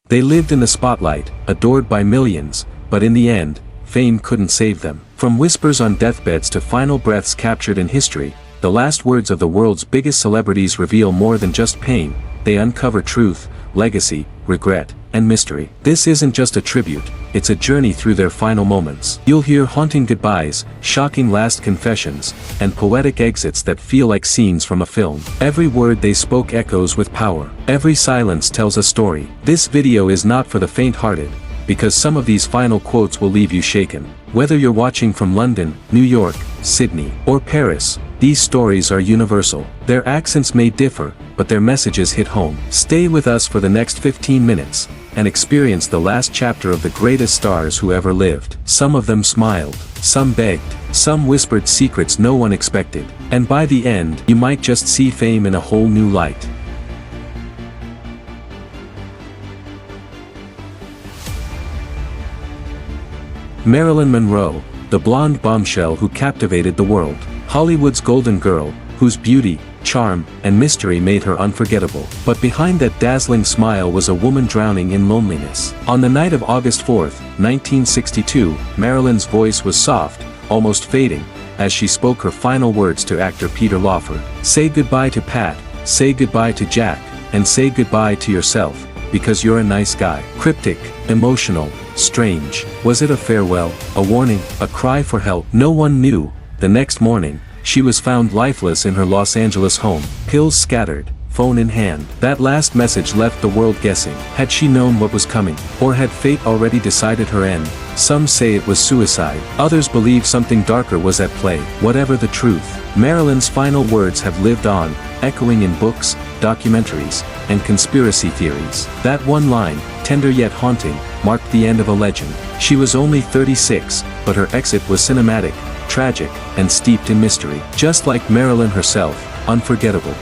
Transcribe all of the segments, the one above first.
They lived in the spotlight, adored by millions, but in the end, fame couldn't save them. From whispers on deathbeds to final breaths captured in history, the last words of the world's biggest celebrities reveal more than just pain. They uncover truth, legacy, regret, and mystery. This isn't just a tribute, it's a journey through their final moments. You'll hear haunting goodbyes, shocking last confessions, and poetic exits that feel like scenes from a film. Every word they spoke echoes with power. Every silence tells a story. This video is not for the faint-hearted, because some of these final quotes will leave you shaken. Whether you're watching from London, New York, Sydney, or Paris, these stories are universal. Their accents may differ, but their messages hit home. Stay with us for the next 15 minutes, and experience the last chapter of the greatest stars who ever lived. Some of them smiled, some begged, some whispered secrets no one expected, and by the end, you might just see fame in a whole new light. Marilyn Monroe, the blonde bombshell who captivated the world. Hollywood's golden girl, whose beauty, charm, and mystery made her unforgettable. But behind that dazzling smile was a woman drowning in loneliness. On the night of August 4, 1962, Marilyn's voice was soft, almost fading, as she spoke her final words to actor Peter Lawford. Say goodbye to Pat, say goodbye to Jack, and say goodbye to yourself, because you're a nice guy. Cryptic, emotional, strange. Was it a farewell, a warning, a cry for help? No one knew. The next morning, she was found lifeless in her Los Angeles home, pills scattered, phone in hand. That last message left the world guessing. Had she known what was coming? Or had fate already decided her end? Some say it was suicide. Others believe something darker was at play. Whatever the truth, Marilyn's final words have lived on, echoing in books, documentaries, and conspiracy theories. That one line, tender yet haunting, marked the end of a legend. She was only 36, but her exit was cinematic, tragic, and steeped in mystery. Just like Marilyn herself, unforgettable.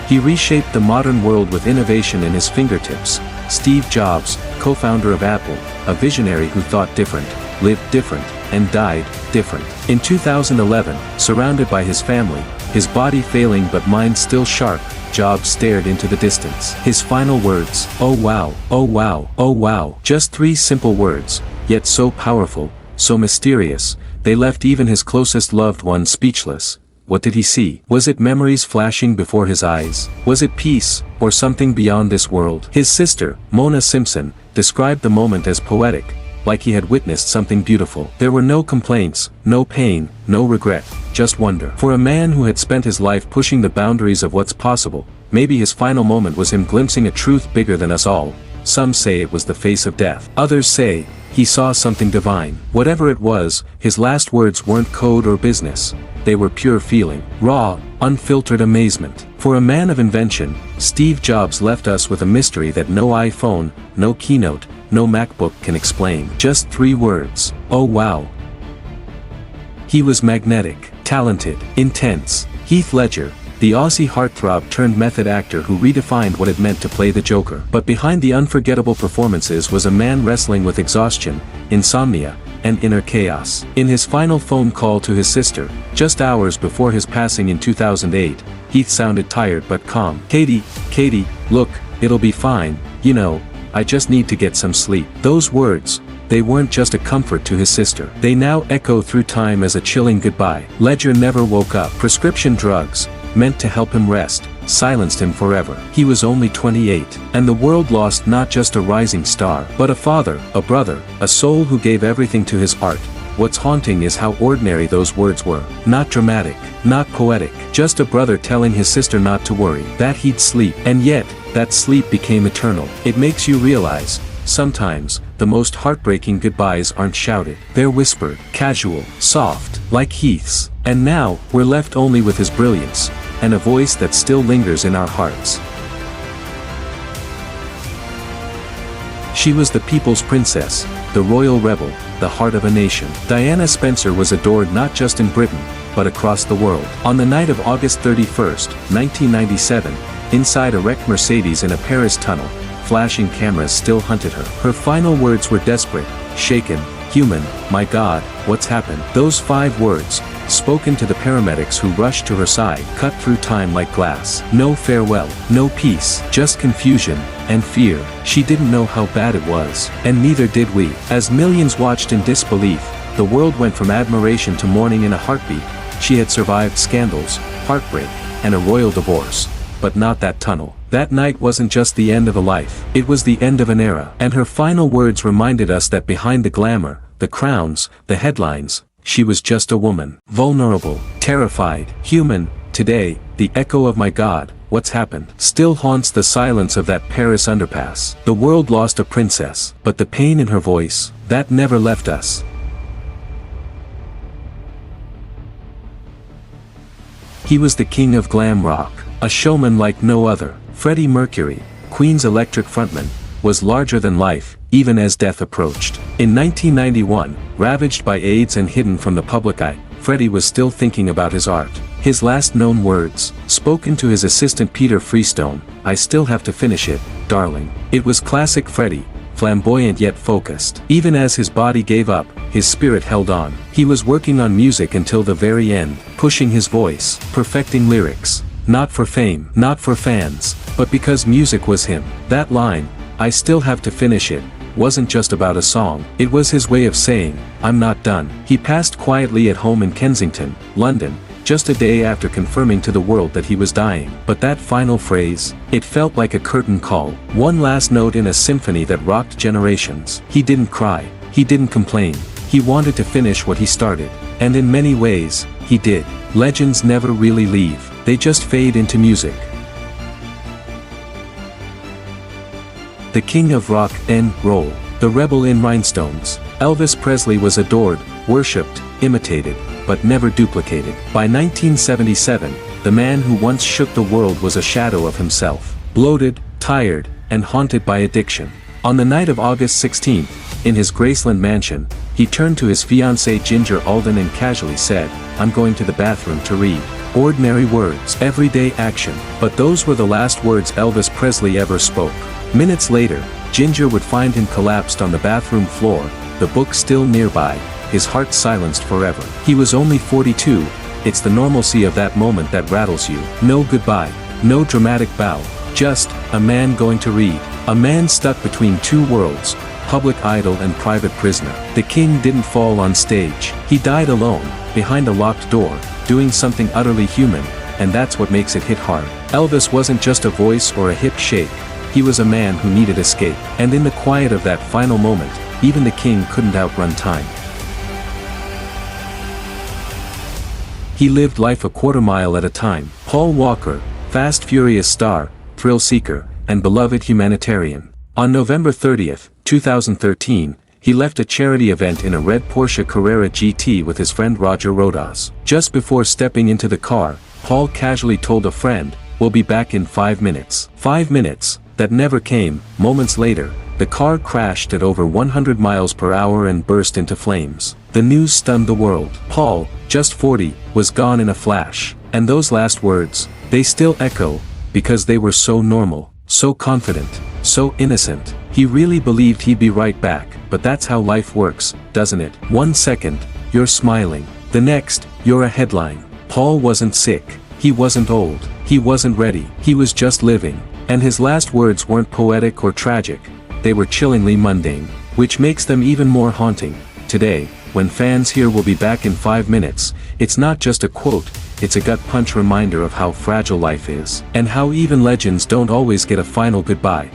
He reshaped the modern world with innovation in his fingertips. Steve Jobs, co-founder of Apple, a visionary who thought different, lived different, and died different. In 2011, surrounded by his family, his body failing but mind still sharp, Jobs stared into the distance. His final words, "Oh wow, oh wow, oh wow." Just 3 simple words, yet so powerful, so mysterious, they left even his closest loved ones speechless. What did he see? Was it memories flashing before his eyes? Was it peace, or something beyond this world? His sister, Mona Simpson, described the moment as poetic, like he had witnessed something beautiful. There were no complaints, no pain, no regret, just wonder. For a man who had spent his life pushing the boundaries of what's possible, maybe his final moment was him glimpsing a truth bigger than us all. Some say it was the face of death. Others say, he saw something divine. Whatever it was, his last words weren't code or business. They were pure feeling, raw, unfiltered amazement. For a man of invention, Steve Jobs left us with a mystery that no iPhone, no keynote, no MacBook can explain. Just 3 words, oh wow. He was magnetic, talented, intense. Heath Ledger, the Aussie heartthrob turned method actor who redefined what it meant to play the Joker. But behind the unforgettable performances was a man wrestling with exhaustion, insomnia, and inner chaos. In his final phone call to his sister, just hours before his passing in 2008, Heath sounded tired but calm. Katie, look, it'll be fine, you know, I just need to get some sleep." Those words, they weren't just a comfort to his sister. They now echo through time as a chilling goodbye. Ledger never woke up. Prescription drugs, meant to help him rest, silenced him forever. He was only 28, and the world lost not just a rising star, but a father, a brother, a soul who gave everything to his art. What's haunting is how ordinary those words were. Not dramatic, not poetic, just a brother telling his sister not to worry, that he'd sleep. And yet, that sleep became eternal. It makes you realize, sometimes, the most heartbreaking goodbyes aren't shouted. They're whispered, casual, soft, like Heath's. And now, we're left only with his brilliance, and a voice that still lingers in our hearts. She was the people's princess, the royal rebel, the heart of a nation. Diana Spencer was adored not just in Britain, but across the world. On the night of August 31, 1997, inside a wrecked Mercedes in a Paris tunnel, flashing cameras still hunted her. Her final words were desperate, shaken, human. My God, what's happened? Those 5 words, spoken to the paramedics who rushed to her side, cut through time like glass. No farewell, no peace, just confusion and fear. She didn't know how bad it was, and neither did we. As millions watched in disbelief, the world went from admiration to mourning in a heartbeat. She had survived scandals, heartbreak, and a royal divorce. But not that tunnel. That night wasn't just the end of a life, it was the end of an era. And her final words reminded us that behind the glamour, the crowns, the headlines, she was just a woman. Vulnerable, terrified, human. Today, the echo of "my God, what's happened?" still haunts the silence of that Paris underpass. The world lost a princess, but the pain in her voice, that never left us. He was the king of glam rock, a showman like no other. Freddie Mercury, Queen's electric frontman, was larger than life, even as death approached. In 1991, ravaged by AIDS and hidden from the public eye, Freddie was still thinking about his art. His last known words, spoken to his assistant Peter Freestone, "I still have to finish it, darling." It was classic Freddie, flamboyant yet focused. Even as his body gave up, his spirit held on. He was working on music until the very end, pushing his voice, perfecting lyrics. Not for fame, not for fans, but because music was him. That line, "I still have to finish it," wasn't just about a song. It was his way of saying, "I'm not done." He passed quietly at home in Kensington, London, just a day after confirming to the world that he was dying. But that final phrase, it felt like a curtain call. One last note in a symphony that rocked generations. He didn't cry. He didn't complain. He wanted to finish what he started. And in many ways, he did. Legends never really leave. They just fade into music. The king of rock and roll, the rebel in rhinestones. Elvis Presley was adored, worshipped, imitated, but never duplicated. By 1977, the man who once shook the world was a shadow of himself, bloated, tired, and haunted by addiction. On the night of August 16th, in his Graceland mansion, he turned to his fiancée Ginger Alden and casually said, "I'm going to the bathroom to read." Ordinary words, everyday action, but those were the last words Elvis Presley ever spoke. Minutes later, Ginger would find him collapsed on the bathroom floor, the book still nearby, his heart silenced forever. He was only 42, it's the normalcy of that moment that rattles you. No goodbye, no dramatic bow, just a man going to read. A man stuck between two worlds, public idol and private prisoner. The king didn't fall on stage. He died alone, behind a locked door, doing something utterly human, and that's what makes it hit hard. Elvis wasn't just a voice or a hip shake. He was a man who needed escape. And in the quiet of that final moment, even the king couldn't outrun time. He lived life a quarter mile at a time. Paul Walker, fast furious star, thrill seeker, and beloved humanitarian. On November 30th, 2013, he left a charity event in a red Porsche Carrera GT with his friend Roger Rodas. Just before stepping into the car, Paul casually told a friend, "We'll be back in 5 minutes." 5 minutes, that never came. Moments later, the car crashed at over 100 miles per hour and burst into flames. The news stunned the world. Paul, just 40, was gone in a flash. And those last words, they still echo, because they were so normal, so confident, so innocent. He really believed he'd be right back, but that's how life works, doesn't it? 1 second, you're smiling. The next, you're a headline. Paul wasn't sick. He wasn't old. He wasn't ready. He was just living. And his last words weren't poetic or tragic. They were chillingly mundane, which makes them even more haunting. Today, when fans hear "We'll be back in 5 minutes, it's not just a quote, it's a gut-punch reminder of how fragile life is, and how even legends don't always get a final goodbye.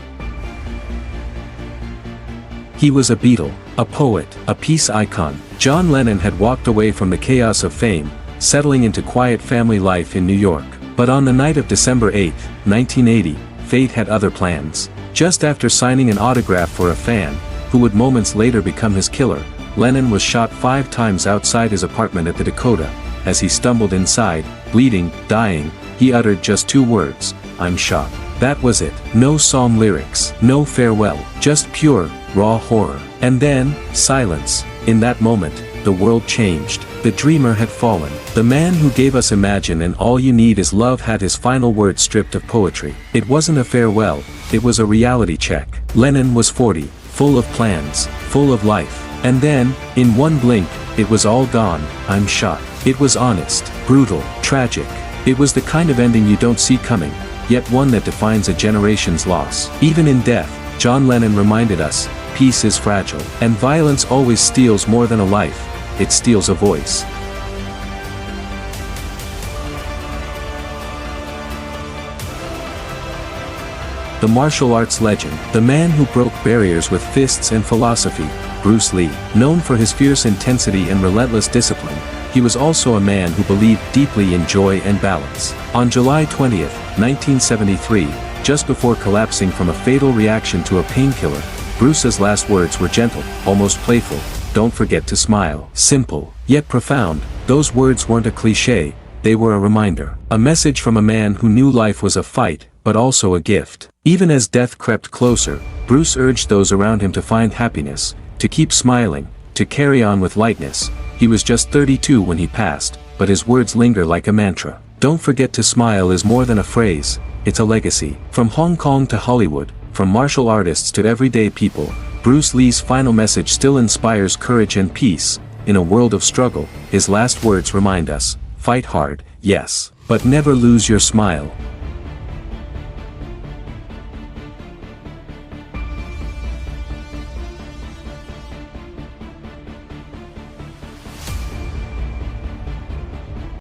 He was a Beatle, a poet, a peace icon. John Lennon had walked away from the chaos of fame, settling into quiet family life in New York. But on the night of December 8, 1980, fate had other plans. Just after signing an autograph for a fan, who would moments later become his killer, Lennon was shot 5 times outside his apartment at the Dakota. As he stumbled inside, bleeding, dying, he uttered just 2 words, "I'm shot." That was it. No song lyrics, no farewell, just pure, raw horror. And then, silence. In that moment, the world changed. The dreamer had fallen. The man who gave us Imagine and All You Need Is Love had his final words stripped of poetry. It wasn't a farewell, it was a reality check. Lennon was 40, full of plans, full of life. And then, in one blink, It was all gone, I'm shot. It was honest, brutal, tragic. It was the kind of ending you don't see coming, yet one that defines a generation's loss. Even in death, John Lennon reminded us, peace is fragile, and violence always steals more than a life, it steals a voice. The martial arts legend, the man who broke barriers with fists and philosophy, Bruce Lee. Known for his fierce intensity and relentless discipline, he was also a man who believed deeply in joy and balance. On July 20, 1973, just before collapsing from a fatal reaction to a painkiller, Bruce's last words were gentle, almost playful, "Don't forget to smile." Simple, yet profound, those words weren't a cliché, they were a reminder. A message from a man who knew life was a fight, but also a gift. Even as death crept closer, Bruce urged those around him to find happiness, to keep smiling, to carry on with lightness. He was just 32 when he passed, but his words linger like a mantra. Don't forget to smile is more than a phrase, it's a legacy. From Hong Kong to Hollywood, from martial artists to everyday people, Bruce Lee's final message still inspires courage and peace. In a world of struggle, his last words remind us, fight hard, yes, but never lose your smile.